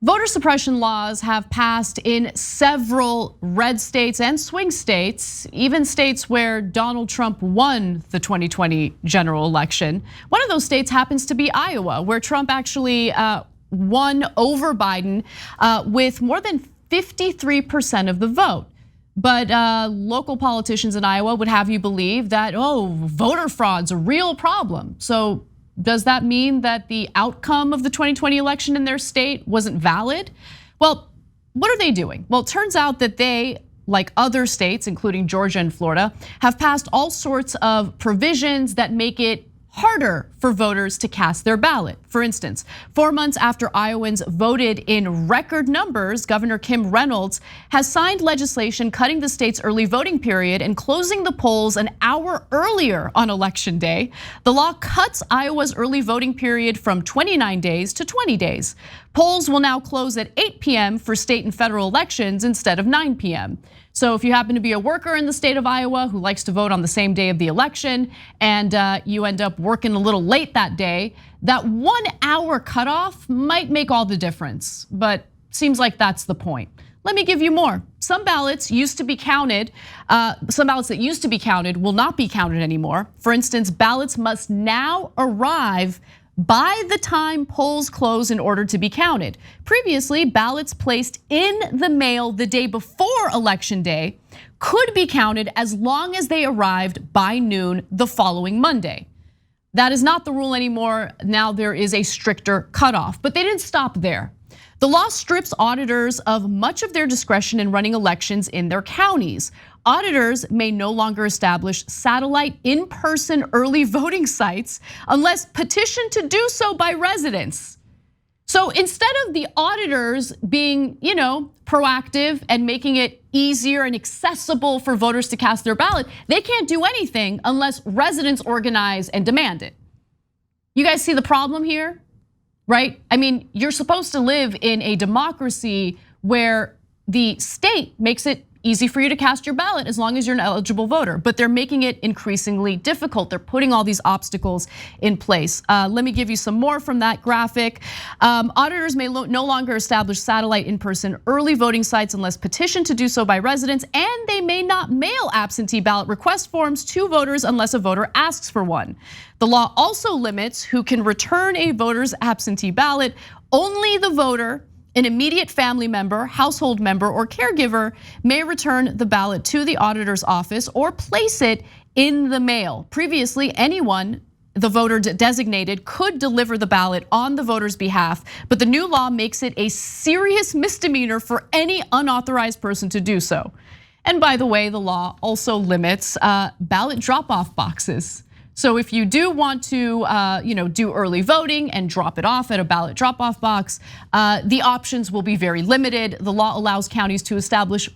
Voter suppression laws have passed in several red states and swing states, even states where Donald Trump won the 2020 general election. One of those states happens to be Iowa, where Trump actually won over Biden with more than 53% of the vote. But local politicians in Iowa would have you believe that, voter fraud's a real problem. So does that mean that the outcome of the 2020 election in their state wasn't valid? Well, what are they doing? Well, it turns out that they, like other states, including Georgia and Florida, have passed all sorts of provisions that make it harder for voters to cast their ballot. For instance, 4 months after Iowans voted in record numbers, Governor Kim Reynolds has signed legislation cutting the state's early voting period and closing the polls an hour earlier on election day. The law cuts Iowa's early voting period from 29 days to 20 days. Polls will now close at 8 p.m. for state and federal elections instead of 9 p.m. So if you happen to be a worker in the state of Iowa who likes to vote on the same day of the election and you end up working a little late that day, that 1 hour cutoff might make all the difference, but seems like that's the point. Let me give you more. Some ballots used to be counted, some ballots that used to be counted will not be counted anymore. For instance, ballots must now arrive by the time polls close in order to be counted. Previously, ballots placed in the mail the day before election day could be counted as long as they arrived by noon the following Monday. That is not the rule anymore. Now there is a stricter cutoff, but they didn't stop there. The law strips auditors of much of their discretion in running elections in their counties. Auditors may no longer establish satellite in-person early voting sites unless petitioned to do so by residents. So instead of the auditors being, proactive and making it easier and accessible for voters to cast their ballot, they can't do anything unless residents organize and demand it. You guys see the problem here? Right? I mean, you're supposed to live in a democracy where the state makes it easy for you to cast your ballot as long as you're an eligible voter, but they're making it increasingly difficult. They're putting all these obstacles in place. Let me give you some more from that graphic. Auditors may no longer establish satellite in-person early voting sites unless petitioned to do so by residents, and they may not mail absentee ballot request forms to voters unless a voter asks for one. The law also limits who can return a voter's absentee ballot. Only the voter, an immediate family member, household member, or caregiver may return the ballot to the auditor's office or place it in the mail. Previously, anyone the voter designated could deliver the ballot on the voter's behalf, but the new law makes it a serious misdemeanor for any unauthorized person to do so. And by the way, the law also limits ballot drop-off boxes. So if you do want to do early voting and drop it off at a ballot drop-off box, the options will be very limited. The law allows counties to establish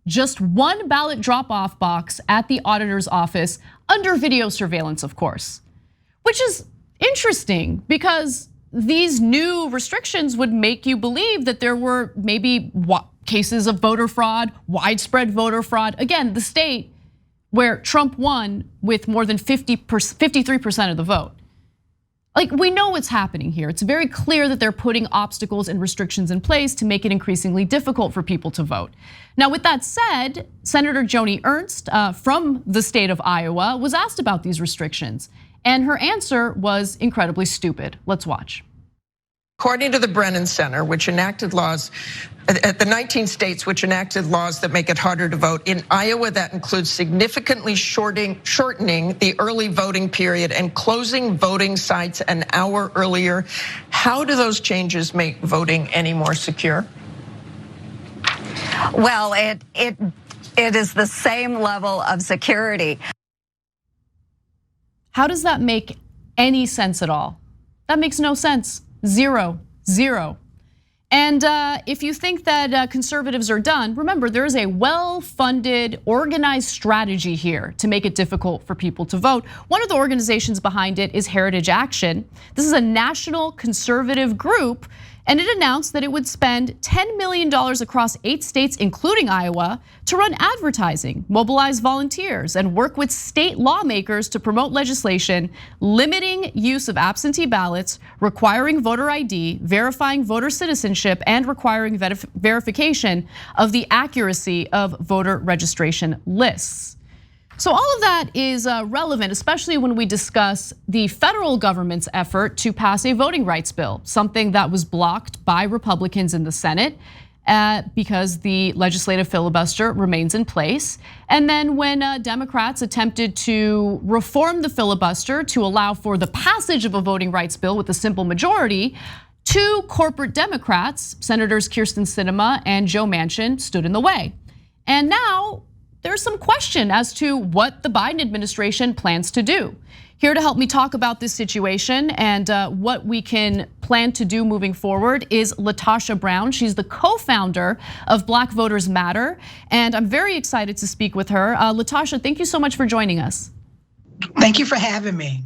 just one ballot drop-off box at the auditor's office under video surveillance, of course. Which is interesting because these new restrictions would make you believe that there were maybe cases of voter fraud, widespread voter fraud. Again, the state where Trump won with more than 53% of the vote. Like, we know what's happening here. It's very clear that they're putting obstacles and restrictions in place to make it increasingly difficult for people to vote. Now, with that said, Senator JONI ERNST from the state of Iowa was asked about these restrictions, and her answer was incredibly stupid. Let's watch. According to the Brennan Center, which enacted laws at the 19 states which enacted laws that make it harder to vote, in Iowa that includes significantly shortening the early voting period and closing voting sites an hour earlier. How do those changes make voting any more secure? Well, it is the same level of security. How does that make any sense at all? That makes no sense. Zero. And if you think that conservatives are done, remember there is a well-funded, organized strategy here to make it difficult for people to vote. One of the organizations behind it is Heritage Action. This is a national conservative group, And it announced that it would spend $10 million across 8 states, including Iowa, to run advertising, mobilize volunteers, and work with state lawmakers to promote legislation limiting use of absentee ballots, requiring voter ID, verifying voter citizenship, and requiring verification of the accuracy of voter registration lists. So all of that is relevant, especially when we discuss the federal government's effort to pass a voting rights bill, something that was blocked by Republicans in the Senate because the legislative filibuster remains in place. And then when Democrats attempted to reform the filibuster to allow for the passage of a voting rights bill with a simple majority, 2 corporate Democrats, Senators Kyrsten Sinema and Joe Manchin, stood in the way. And now there's some question as to what the Biden administration plans to do. Here to help me talk about this situation and what we can plan to do moving forward is Latasha Brown. She's the co-founder of Black Voters Matter, and I'm very excited to speak with her. Latasha, thank you so much for joining us. Thank you for having me.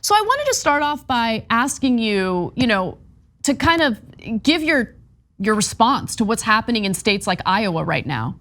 So I wanted to start off by asking you, to kind of give your response to what's happening in states like Iowa right now.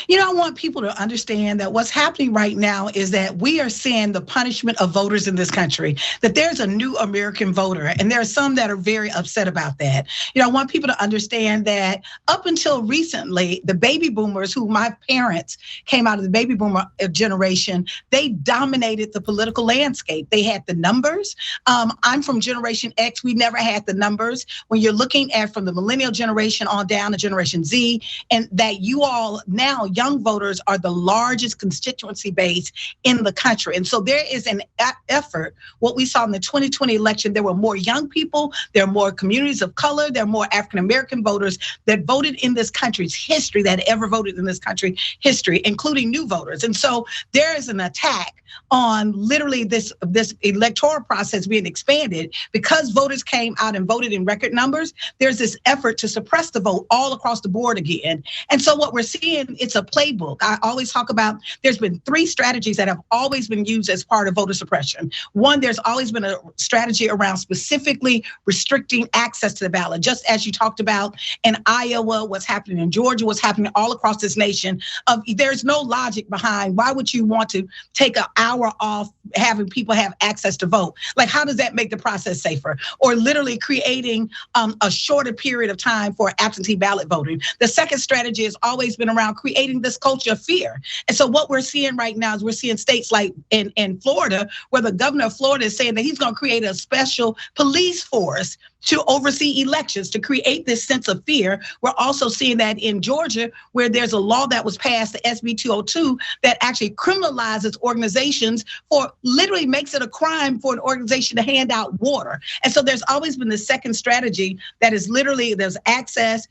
I want people to understand that what's happening right now is that we are seeing the punishment of voters in this country, that there's a new American voter, and there are some that are very upset about that. I want people to understand that up until recently, the baby boomers, who my parents came out of the baby boomer generation, they dominated the political landscape. They had the numbers. I'm from Generation X. We never had the numbers. When you're looking at from the millennial generation on down to Generation Z, and that you all now, young voters are the largest constituency base in the country. And so there is an effort. What we saw in the 2020 election, there were more young people, there are more communities of color, there are more African-American voters that voted in this country's history, that ever voted in this country history, including new voters. And so there is an attack on literally this electoral process being expanded because voters came out and voted in record numbers. There's this effort to suppress the vote all across the board again. And so what we're seeing, it's a playbook. I always talk about, there's been 3 strategies that have always been used as part of voter suppression. One, there's always been a strategy around specifically restricting access to the ballot, just as you talked about in Iowa, what's happening in Georgia, what's happening all across this nation. There's no logic behind why would you want to take an hour off having people have access to vote? Like, how does that make the process safer? Or literally creating a shorter period of time for absentee ballot voting. The second strategy has always been around creating this culture of fear. And so what we're seeing right now is we're seeing states like in Florida, where the governor of Florida is saying that he's gonna create a special police force to oversee elections, to create this sense of fear. We're also seeing that in Georgia, where there's a law that was passed, the SB 202, that actually criminalizes organizations for literally makes it a crime for an organization to hand out water. And so there's always been the second strategy that is literally there's access,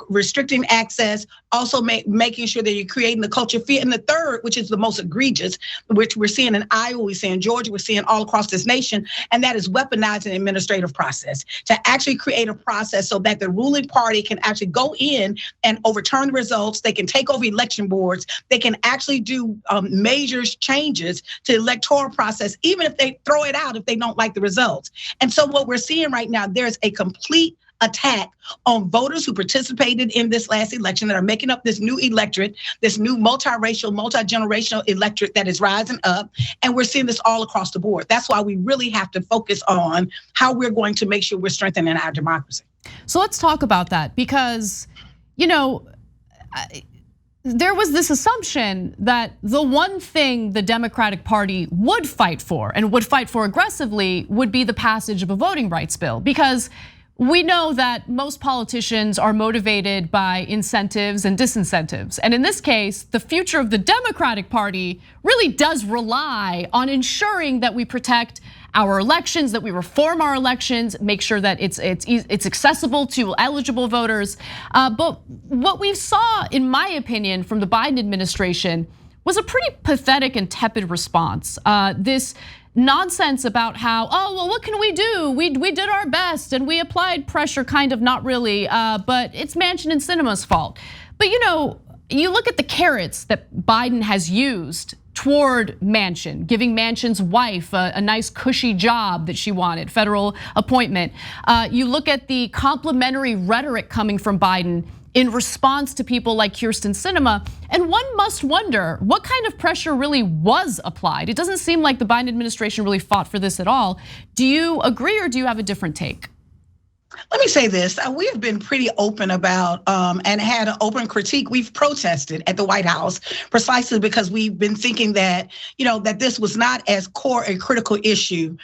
restricting access, also making sure that you're creating the culture of fear. And the third, which is the most egregious, which we're seeing in Iowa, we see in Georgia, we're seeing all across this nation, and that is weaponizing the administrative process to actually create a process so that the ruling party can actually go in and overturn the results. They can take over election boards. They can actually do major changes to the electoral process, even if they throw it out if they don't like the results. And so what we're seeing right now, there's a complete attack on voters who participated in this last election that are making up this new electorate, this new multiracial, multi-generational electorate that is rising up. And we're seeing this all across the board. That's why we really have to focus on how we're going to make sure we're strengthening our democracy. So let's talk about that because, there was this assumption that the one thing the Democratic Party would fight for and would fight for aggressively would be the passage of a voting rights bill, because we know that most politicians are motivated by incentives and disincentives. And in this case, the future of the Democratic Party really does rely on ensuring that we protect our elections, that we reform our elections, make sure that it's accessible to eligible voters. But what we saw, in my opinion, from the Biden administration was a pretty pathetic and tepid response. This nonsense about how, well, what can we do? We did our best and we applied pressure, kind of, not really, but it's Manchin and Sinema's fault. But you look at the carrots that Biden has used toward Manchin, giving Manchin's wife a nice cushy job that she wanted, federal appointment. You look at the complimentary rhetoric coming from Biden in response to people like Kyrsten Sinema, and one must wonder what kind of pressure really was applied. It doesn't seem like the Biden administration really fought for this at all. Do you agree or do you have a different take? Let me say this, we have been pretty open about and had an open critique. We've protested at the White House precisely because we've been thinking that, that this was not as core a critical issue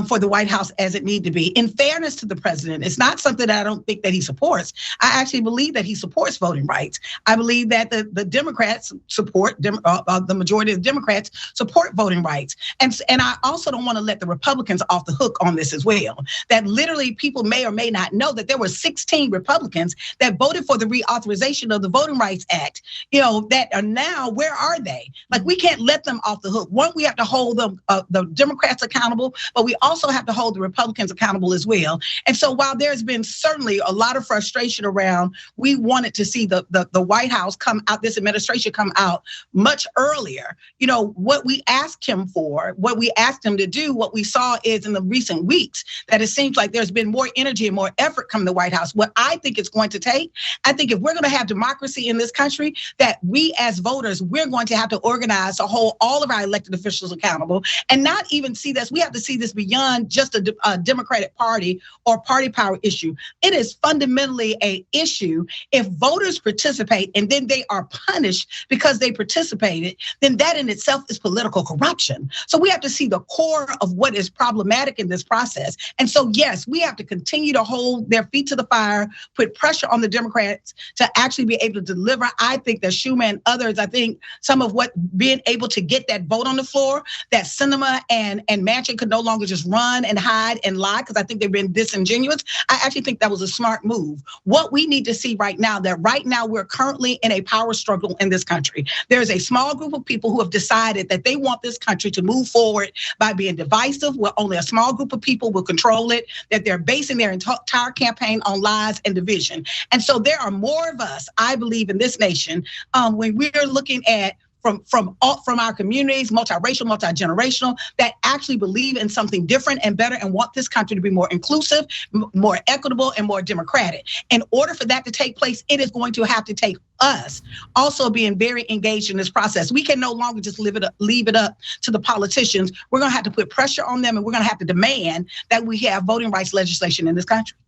for the White House as it needed to be. In fairness to the president, it's not something that I don't think that he supports. I actually believe that he supports voting rights. I believe that the Democrats support, the majority of the Democrats support voting rights. And I also don't want to let the Republicans off the hook on this as well. That literally people may or may not know that there were 16 Republicans that voted for the reauthorization of the Voting Rights Act, that are now, where are they? Like, we can't let them off the hook. One, we have to hold them, the Democrats accountable, but we also have to hold the Republicans accountable as well. And so while there's been certainly a lot of frustration around, we wanted to see the White House come out, this administration come out much earlier. What we asked him for, what we asked him to do, what we saw is in the recent weeks that it seems like there's been more energy and more effort come to the White House. What I think it's going to take, I think if we're going to have democracy in this country, that we as voters, we're going to have to organize to hold all of our elected officials accountable and not even see this. We have to see this beyond just a Democratic Party or party power issue. It is fundamentally an issue. If voters participate and then they are punished because they participated, then that in itself is political corruption. So we have to see the core of what is problematic in this process. And so, yes, we have to continue to hold their feet to the fire, put pressure on the Democrats to actually be able to deliver. I think that Schumer and others, I think some of what being able to get that vote on the floor, that Sinema and Manchin could no longer just run and hide and lie, because I think they've been disingenuous. I actually think that was a smart move. What we need to see right now, that right now we're currently in a power struggle in this country. There's a small group of people who have decided that they want this country to move forward by being divisive, where only a small group of people will control it, that they're basing their entire campaign on lies and division. And so there are more of us, I believe, in this nation, when we're looking at from our communities, multiracial, multi-generational, that actually believe in something different and better and want this country to be more inclusive, more equitable, and more democratic. In order for that to take place, it is going to have to take us also being very engaged in this process. We can no longer just leave it up to the politicians. We're going to have to put pressure on them, and we're going to have to demand that we have voting rights legislation in this country.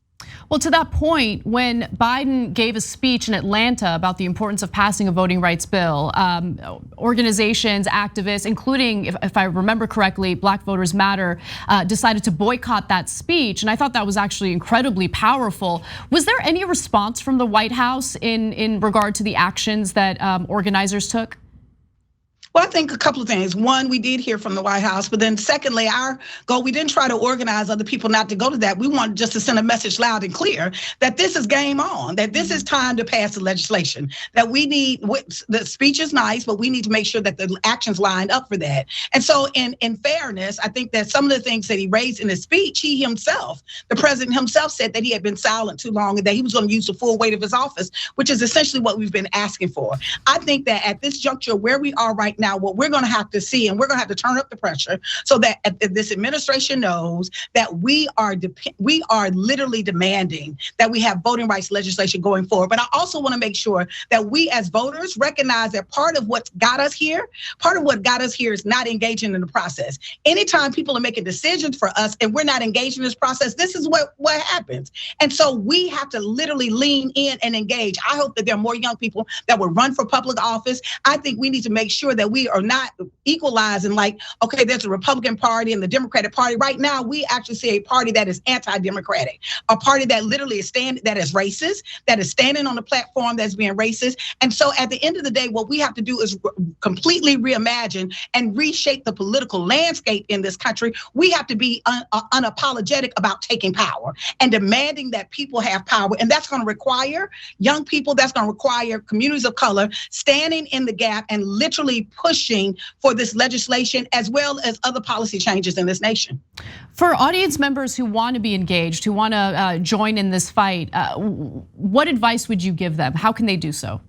Well, to that point, when Biden gave a speech in Atlanta about the importance of passing a voting rights bill, organizations, activists, including, if I remember correctly, Black Voters Matter, decided to boycott that speech. And I thought that was actually incredibly powerful. Was there any response from the White House in regard to the actions that organizers took? Well, I think a couple of things. One, we did hear from the White House, but then secondly, our goal, we didn't try to organize other people not to go to that. We wanted just to send a message loud and clear that this is game on, that this is time to pass the legislation, that we need, the speech is nice, but we need to make sure that the actions line up for that. And so in fairness, I think that some of the things that he raised in his speech, he himself, the president himself, said that he had been silent too long and that he was going to use the full weight of his office, which is essentially what we've been asking for. I think that at this juncture where we are right now, what we're going to have to see, and we're going to have to turn up the pressure so that this administration knows that we are literally demanding that we have voting rights legislation going forward. But I also want to make sure that we as voters recognize that part of what got us here is not engaging in the process. Anytime people are making decisions for us and we're not engaged in this process, this is what happens. And so we have to literally lean in and engage. I hope that there are more young people that will run for public office. I think we need to make sure that we are not equalizing like, okay, there's a Republican Party and the Democratic Party. Right now, we actually see a party that is anti-democratic, a party that literally is that is racist, that is standing on the platform that's being racist. And so at the end of the day, what we have to do is completely reimagine and reshape the political landscape in this country. We have to be unapologetic about taking power and demanding that people have power. And that's going to require young people, that's going to require communities of color standing in the gap and literally pushing for this legislation as well as other policy changes in this nation. For audience members who want to be engaged, who want to join in this fight, what advice would you give them? How can they do so?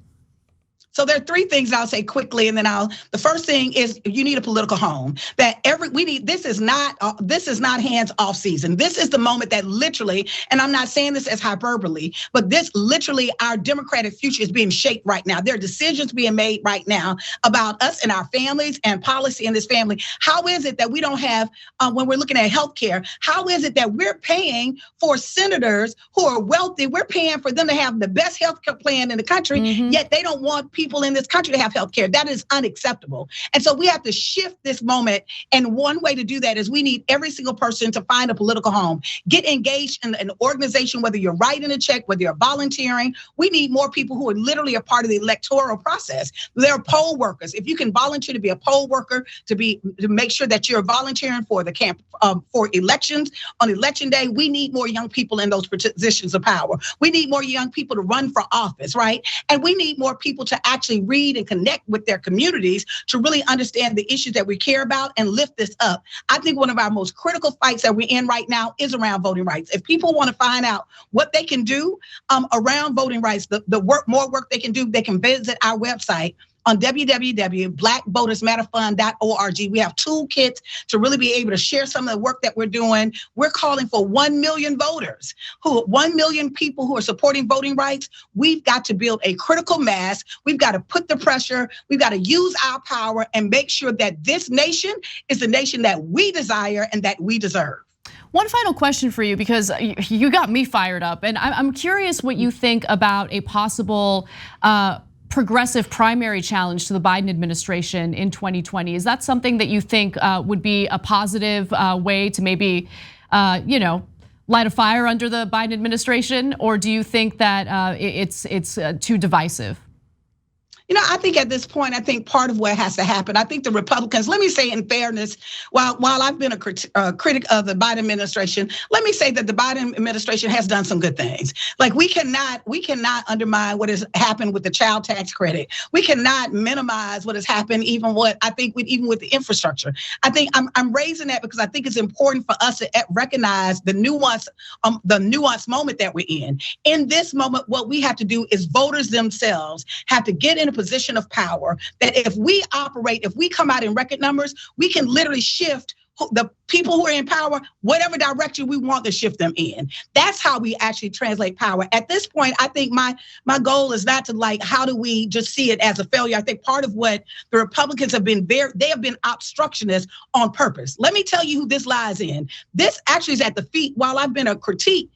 So there are three things I'll say quickly, and then the first thing is you need a political home. This is not hands off season. This is the moment that literally, and I'm not saying this as hyperbole, but this literally our democratic future is being shaped right now. There are decisions being made right now about us and our families and policy in this family. How is it that we don't have, when we're looking at healthcare, how is it that we're paying for senators who are wealthy? We're paying for them to have the best healthcare plan in the country, yet they don't want people in this country to have health care. That is unacceptable. And so we have to shift this moment. And one way to do that is we need every single person to find a political home. Get engaged in an organization, whether you're writing a check, whether you're volunteering. We need more people who are literally a part of the electoral process. They're poll workers. If you can volunteer to be a poll worker, to make sure that you're volunteering for the camp for elections on election day, we need more young people in those positions of power. We need more young people to run for office, right? And we need more people to actually read and connect with their communities to really understand the issues that we care about and lift this up. I think one of our most critical fights that we're in right now is around voting rights. If people want to find out what they can do around voting rights, more work they can do, they can visit our website on www.blackvotersmatterfund.org. We have toolkits to really be able to share some of the work that we're doing. We're calling for 1 million voters, 1 million people who are supporting voting rights. We've got to build a critical mass. We've got to put the pressure. We've got to use our power and make sure that this nation is the nation that we desire and that we deserve. One final question for you, because you got me fired up, and I'm curious what you think about a possible progressive primary challenge to the Biden administration in 2020. Is that something that you think would be a positive way to maybe, light a fire under the Biden administration, or do you think that it's too divisive? I think at this point, I think part of what has to happen, I think the Republicans, let me say in fairness, while I've been a critic of the Biden administration, let me say that the Biden administration has done some good things. Like we cannot undermine what has happened with the child tax credit. We cannot minimize what has happened, even with the infrastructure. I think I'm raising that because I think it's important for us to recognize the nuanced moment that we're in. In this moment, what we have to do is voters themselves have to get in a position of power that if we come out in record numbers, we can literally shift the people who are in power, whatever direction we want to shift them in. That's how we actually translate power. At this point, I think my goal is not to how do we just see it as a failure? I think part of what the Republicans have been they have been obstructionists on purpose. Let me tell you who this lies in. This actually is at the feet, while I've been a critic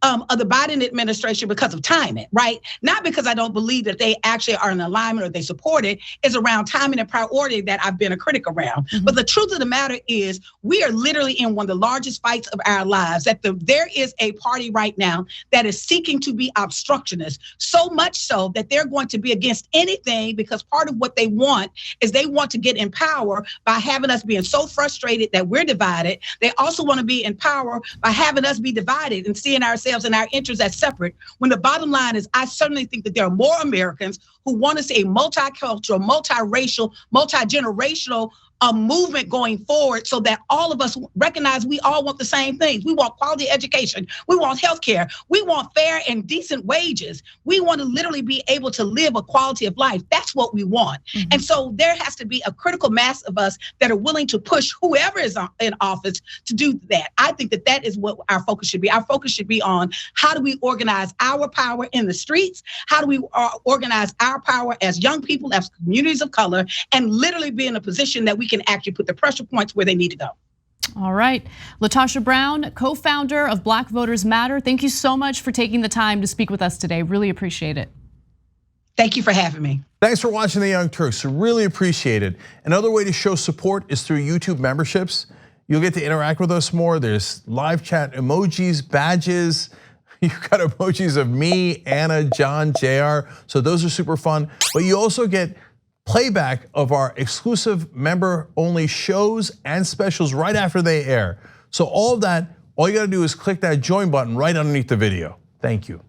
of the Biden administration because of timing, right? Not because I don't believe that they actually are in alignment or they support it. It's around timing and priority that I've been a critic around. But the truth of the matter is we are literally in one of the largest fights of our lives, that there is a party right now that is seeking to be obstructionist, so much so that they're going to be against anything, because part of what they want is they want to get in power by having us being so frustrated that we're divided. They also want to be in power by having us be divided and seeing ourselves and our interests as separate, when the bottom line is I certainly think that there are more Americans who want to see a multicultural, multiracial, multi-generational movement going forward, so that all of us recognize we all want the same things. We want quality education. We want healthcare. We want fair and decent wages. We want to literally be able to live a quality of life. That's what we want. And so there has to be a critical mass of us that are willing to push whoever is in office to do that. I think that is what our focus should be. Our focus should be on how do we organize our power in the streets? How do we organize our power as young people, as communities of color, and literally be in a position that we can actually put the pressure points where they need to go. All right, Latasha Brown, co-founder of Black Voters Matter. Thank you so much for taking the time to speak with us today. Really appreciate it. Thank you for having me. Thanks for watching The Young Turks. Really appreciate it. Another way to show support is through YouTube memberships. You'll get to interact with us more. There's live chat emojis, badges. You've got emojis of me, Anna, John, JR. So those are super fun. But you also get playback of our exclusive member-only shows and specials right after they air. So all of that, all you gotta do is click that join button right underneath the video. Thank you.